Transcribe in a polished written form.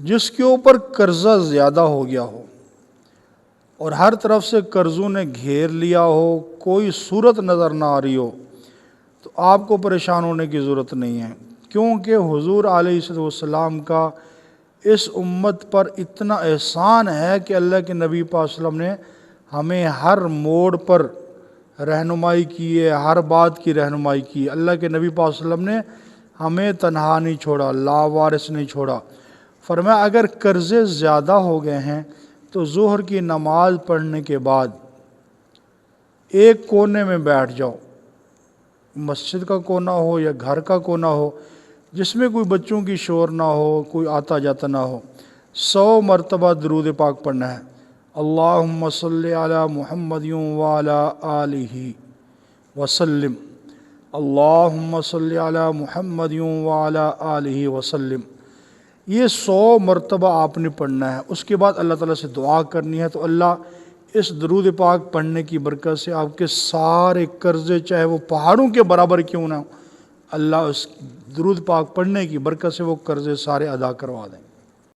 جس کے اوپر قرضہ زیادہ ہو گیا ہو اور ہر طرف سے قرضوں نے گھیر لیا ہو، کوئی صورت نظر نہ آ رہی ہو، تو آپ کو پریشان ہونے کی ضرورت نہیں ہے، کیونکہ حضور علیہ السلام کا اس امت پر اتنا احسان ہے کہ اللہ کے نبی پاک صلی اللہ علیہ وسلم نے ہمیں ہر موڑ پر رہنمائی کی ہے، ہر بات کی رہنمائی کی ہے۔ اللہ کے نبی پاک صلی اللہ علیہ وسلم نے ہمیں تنہا نہیں چھوڑا، لاوارث نہیں چھوڑا۔ فرمایا اگر قرضے زیادہ ہو گئے ہیں تو ظہر کی نماز پڑھنے کے بعد ایک کونے میں بیٹھ جاؤ، مسجد کا کونا ہو یا گھر کا کونا ہو، جس میں کوئی بچوں کی شور نہ ہو، کوئی آتا جاتا نہ ہو، 100 مرتبہ درود پاک پڑھنا ہے۔ اللہم صلی علی محمد وعلی آلہ وسلم، اللہم صلی علی محمد وعلی آلہ وسلم، یہ 100 مرتبہ آپ نے پڑھنا ہے۔ اس کے بعد اللہ تعالیٰ سے دعا کرنی ہے، تو اللہ اس درود پاک پڑھنے کی برکت سے آپ کے سارے قرضے، چاہے وہ پہاڑوں کے برابر کیوں نہ ہو، اللہ اس درود پاک پڑھنے کی برکت سے وہ قرضے سارے ادا کروا دیں۔